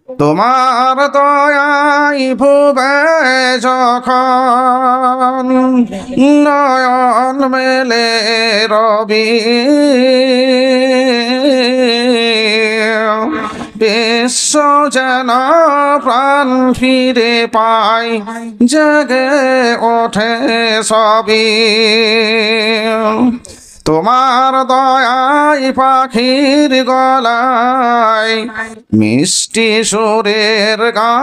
তোমার দয়াই ভুবে যখন নয়ন মেলে রবি, বিশ্ব যেন প্রাণ ফিরে পায়, জেগে ওঠে সবই। তোমার দয়াই পাখির গলায় মিষ্টি সুরের গান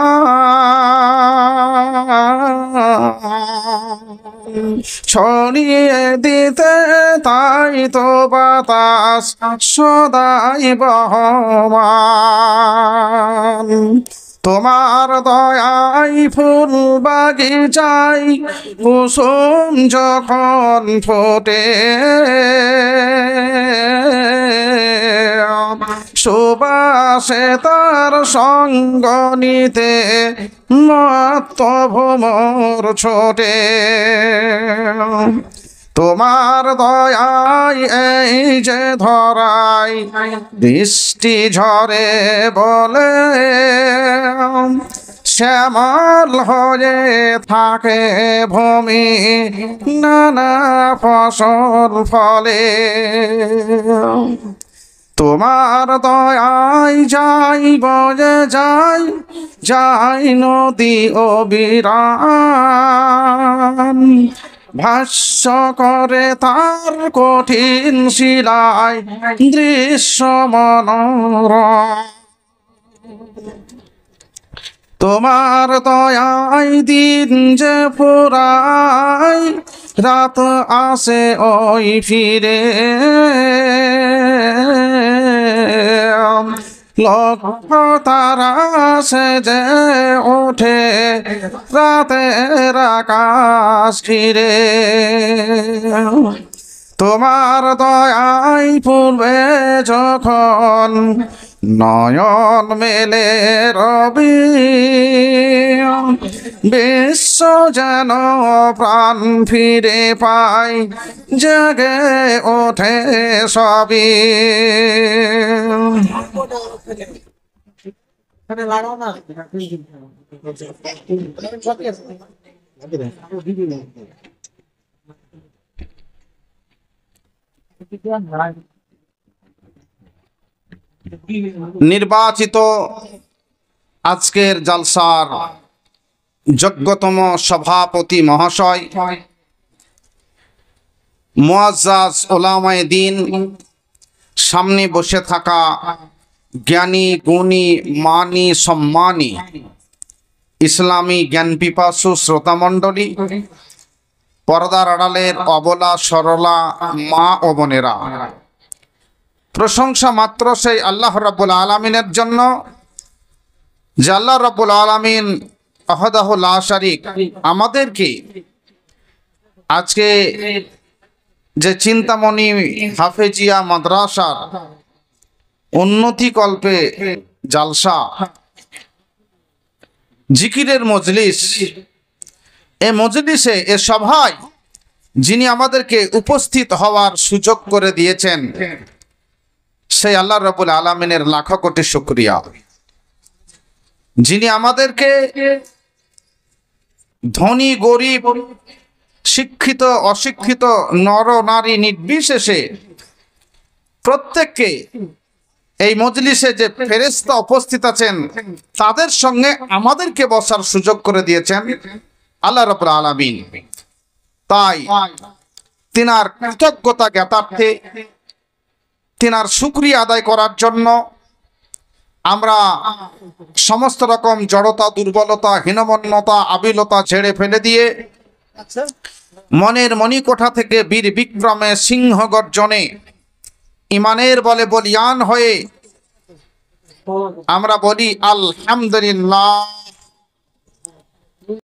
ছড়িয়ে দিতে, তাই তো বাতাস সদাই বহমান। তোমার দয়াই ফুল বাগিচায় কুসুম যখন ফোটে, সুবাসে তার সঙ্গ নিতে মত্ত ভ্রমর ছোটে। তোমার দয়াই এই যে ধরাই বৃষ্টি ঝরে বলে, শ্যামল হয়ে থাকে ভূমি নানা ফসল ফলে। তোমার দয়াই যাই বয়ে যাই, যাই নদী অবিরাম, ভাষ্য করে তার কঠিন শিলায় দৃশ্য মনোরম। তোমার দয়াই দিন যে ফুরাই, রাত আসে ওই ফিরে, লক্ষ তারা সেজে ওঠে রাতের আকাশ ঘিরে। তোমার দয়াই পূর্বে যখন নয়ন মেলে রবি, বিশ্ব যেন প্রাণ ফিরে পায়, জেগে ওঠে সবই। নির্বাচিত আজকের জালসার যোগ্যতম সভাপতি মহাশয়, মুআজ্জাজ ওলামায়ে দ্বীন, সামনে বসে থাকা জ্ঞানী গুণী মানী সম্মানী ইসলামী জ্ঞান পিপাসু শ্রোতামণ্ডলী, পর্দার আড়ালের অবলা সরলা মা ও বোনেরা, প্রশংসা মাত্র সেই আল্লাহ রাব্বুল আলামিনের জন্য যে আল্লাহ রাব্বুল আলামিন ওয়াহদাহু লা শারীক আমাদেরকে আজকে যে চিন্তামণি হাফেজিয়া মাদ্রাসার উন্নতিকল্পে জালসা জিকিরের মজলিস, এ মজলিসে এ সভায় যিনি আমাদেরকে উপস্থিত হওয়ার সুযোগ করে দিয়েছেন, সেই আল্লাহ রাব্বুল আলামিনের লাখ কোটি শুকরিয়া। যিনি আমাদেরকে ধনী গরিব শিক্ষিত অশিক্ষিত নর নারী নির্বিশেষে প্রত্যেককে এই মজলিসে যে ফেরেশতা উপস্থিত আছেন তাদের সঙ্গে আমাদেরকে বসার সুযোগ করে দিয়েছেন আল্লাহ রাব্বুল আলামিন। তাই তিনার কৃতজ্ঞতা জ্ঞাতার্থে, তিনার শুকরিয়া আদায় করার জন্য আমরা সমস্ত রকম জড়তা, দুর্বলতা, হীনমন্যতা, আবিলতা ঝেড়ে ফেলে দিয়ে মনের মণিকোঠা থেকে বীর বিক্রমে সিংহ গর্জনে ইমানের বলে বলিয়ান হয়ে আমরা বলি আলহামদুলিল্লাহ।